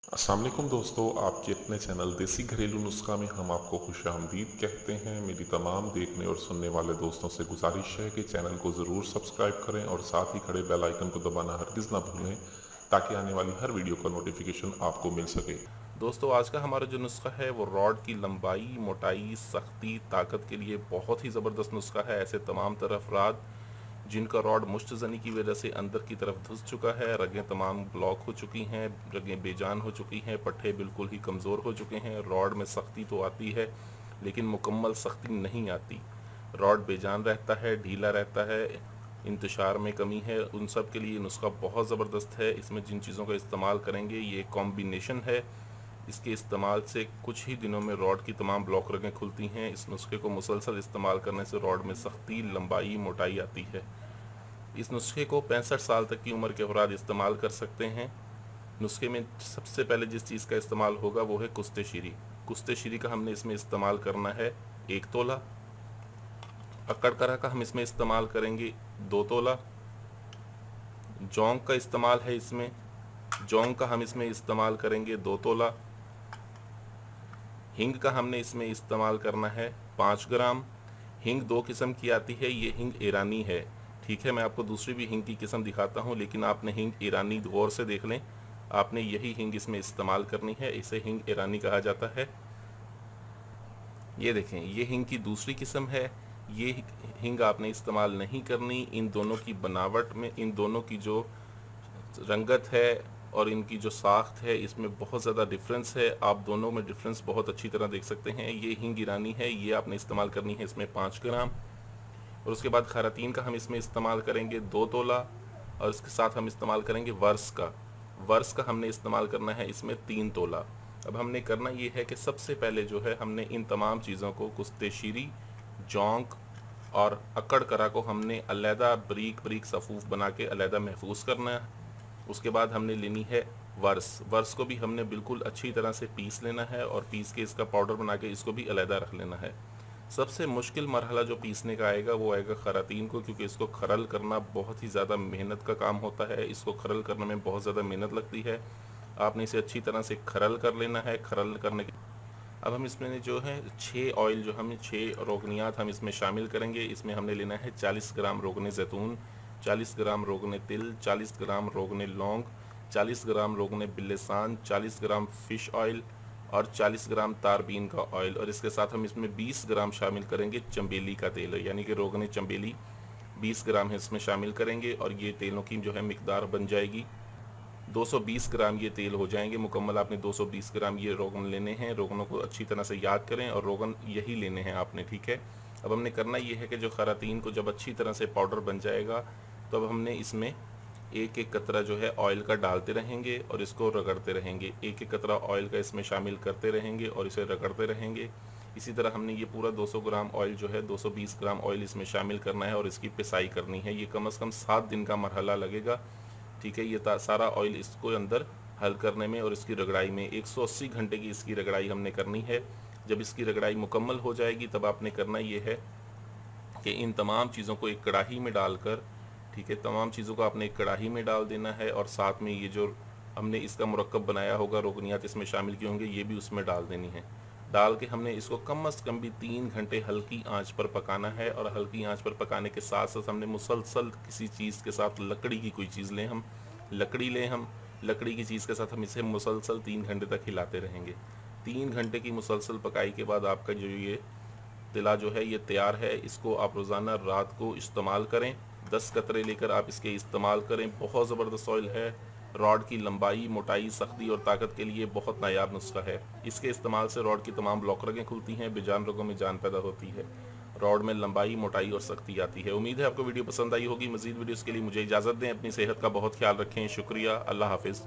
अस्सलाम वालेकुम दोस्तों, आपके अपने चैनल देसी घरेलू नुस्खा में हम आपको खुशामदीद कहते हैं। मेरी तमाम देखने और सुनने वाले दोस्तों से गुजारिश है कि चैनल को ज़रूर सब्सक्राइब करें और साथ ही खड़े बेल आइकन को दबाना हरगिज़ ना भूलें ताकि आने वाली हर वीडियो का नोटिफिकेशन आपको मिल सके। दोस्तों, आज का हमारा जो नुस्खा है वो रॉड की लंबाई, मोटाई, सख्ती, ताकत के लिए बहुत ही ज़बरदस्त नुस्खा है। ऐसे तमाम तरह अफराद जिनका रॉड मुश्तज़नी की वजह से अंदर की तरफ धुस चुका है, रगें तमाम ब्लॉक हो चुकी हैं, रगें बेजान हो चुकी हैं, पट्टे बिल्कुल ही कमज़ोर हो चुके हैं। रॉड में सख्ती तो आती है लेकिन मुकम्मल सख्ती नहीं आती। रॉड बेजान रहता है, ढीला रहता है, इंतशार में कमी है। उन सब के लिए नुस्खा बहुत ज़बरदस्त है। इसमें जिन चीज़ों का इस्तेमाल करेंगे ये कॉम्बिनेशन है। इसके इस्तेमाल से कुछ ही दिनों में रॉड की तमाम ब्लॉक रगें खुलती हैं। इस नुस्खे को मुसलसल इस्तेमाल करने से रॉड में सख्ती, लंबाई, मोटाई आती है। इस नुस्खे को 65 साल तक की उम्र के अफराद इस्तेमाल कर सकते हैं। नुस्खे में सबसे पहले जिस चीज़ का इस्तेमाल होगा वो है कुश्ते शीरी। कुश्ते शीरी का हमने इसमें इस्तेमाल करना है 1 तोला। अक्कड़ करा का हम इसमें इस्तेमाल करेंगे 2 तोला। जौंग का इस्तेमाल है इसमें, जौंग का हम इसमें इस्तेमाल करेंगे 2 तोला। हिंग का हमने इसमें इस्तेमाल करना है 5 ग्राम। हिंग 2 किस्म की आती है, ये हिंग ईरानी है। ठीक है, मैं आपको दूसरी भी हिंग की किस्म दिखाता हूँ, लेकिन आपने हिंग ईरानी गौर से देख लें। आपने यही हिंग इसमें इस्तेमाल करनी है, इसे हिंग ईरानी कहा जाता है। ये देखें, ये हिंग की दूसरी किस्म है। ये हिंग आपने इस्तेमाल नहीं करनी। इन दोनों की बनावट में, इन दोनों की जो रंगत है और इनकी जो साख्त है, इसमें बहुत ज़्यादा डिफरेंस है। आप दोनों में डिफरेंस बहुत अच्छी तरह देख सकते हैं। ये हिंग ईरानी है, ये आपने इस्तेमाल करनी है इसमें 5 ग्राम। और उसके बाद खरातीन का हम इसमें इस्तेमाल करेंगे 2 तोला। और इसके साथ हम इस्तेमाल करेंगे वर्स का। वर्स का हमने इस्तेमाल करना है इसमें 3 तोला। अब हमने करना ये है कि सबसे पहले जो है हमने इन तमाम चीज़ों को, कुश्ते शीरी, जौंक और अक्कड़ करा को हमने अलहदा बरीक बरीक सफ़ूफ बना के अलहदा महफूज करना है। उसके बाद हमने लेनी है वर्स। वर्स को भी हमने बिल्कुल अच्छी तरह से पीस लेना है और पीस के इसका पाउडर बना के इसको भी अलहदा रख लेना है। सबसे मुश्किल मरहला जो पीसने का आएगा वो आएगा खरातीन को, क्योंकि इसको खरल करना बहुत ही ज़्यादा मेहनत का काम होता है। इसको खरल करने में बहुत ज़्यादा मेहनत लगती है। आपने इसे अच्छी तरह से खरल कर लेना है। खरल करने के अब हम इसमें जो है 6 ऑयल, जो हम 6 रोगनियात हम इसमें शामिल करेंगे। इसमें हमने लेना है 40 ग्राम रोगने ज़ैतून, 40 ग्राम रोगने तिल, 40 ग्राम रोगने लौंग, 40 ग्राम रोगने बिल्लेसान, 40 ग्राम फ़िश ऑयल और 40 ग्राम तारबीन का ऑयल। और इसके साथ हम इसमें 20 ग्राम शामिल करेंगे चंबेली का तेल, यानी कि रोगने चंबेली 20 ग्राम है इसमें शामिल करेंगे। और ये तेलों की जो है मिकदार बन जाएगी 220 ग्राम ये तेल हो जाएंगे मुकम्मल। आपने 220 ग्राम ये रोगन लेने हैं। रोगनों को अच्छी तरह से याद करें और रोगन यही लेने हैं आपने, ठीक है। अब हमने करना ये है कि जो खरातीन को जब अच्छी तरह से पाउडर बन जाएगा तो अब हमने इसमें एक एक कतरा जो है ऑयल का डालते रहेंगे और इसको रगड़ते रहेंगे। एक एक कतरा ऑयल का इसमें शामिल करते रहेंगे और इसे रगड़ते रहेंगे। इसी तरह हमने ये पूरा 200 ग्राम ऑयल जो है 220 ग्राम ऑयल इसमें शामिल करना है और इसकी पिसाई करनी है। ये कम से कम 7 दिन का मरहला लगेगा, ठीक है। ये सारा ऑयल इसको अंदर हल करने में और इसकी रगड़ाई में 180 घंटे की इसकी रगड़ाई हमने करनी है। जब इसकी रगड़ाई मुकम्मल हो जाएगी तब आपने करना ये है कि इन तमाम चीज़ों को एक कढ़ाई में डालकर, ठीक है, तमाम चीज़ों को आपने एक कढ़ाई में डाल देना है और साथ में ये जो हमने इसका मुरक्कब बनाया होगा, रोगनियात इसमें शामिल किए होंगे, ये भी उसमें डाल देनी है। डाल के हमने इसको कम से कम भी 3 घंटे हल्की आंच पर पकाना है। और हल्की आंच पर पकाने के साथ साथ हमने मुसलसल किसी चीज़ के साथ, लकड़ी की कोई चीज़ लें, हम लकड़ी लें, हम लकड़ी की चीज़ के साथ हम इसे मुसलसल 3 घंटे तक हिलाते रहेंगे। 3 घंटे की मुसलसल पकाई के बाद आपका जो ये तिला जो है ये तैयार है। इसको आप रोज़ाना रात को इस्तेमाल करें। 10 कतरे लेकर आप इसके इस्तेमाल करें। बहुत ज़बरदस्त ऑयल है। रॉड की लंबाई, मोटाई, सख्ती और ताकत के लिए बहुत नायाब नुस्खा है। इसके इस्तेमाल से रॉड की तमाम ब्लॉक रगें खुलती हैं, बेजान रगों में जान पैदा होती है, रॉड में लंबाई, मोटाई और सख्ती आती है। उम्मीद है आपको वीडियो पसंद आई होगी। मज़ीद वीडियोज़ के लिए मुझे इजाज़त दें। अपनी सेहत का बहुत ख्याल रखें। शुक्रिया। अल्लाह हाफिज़।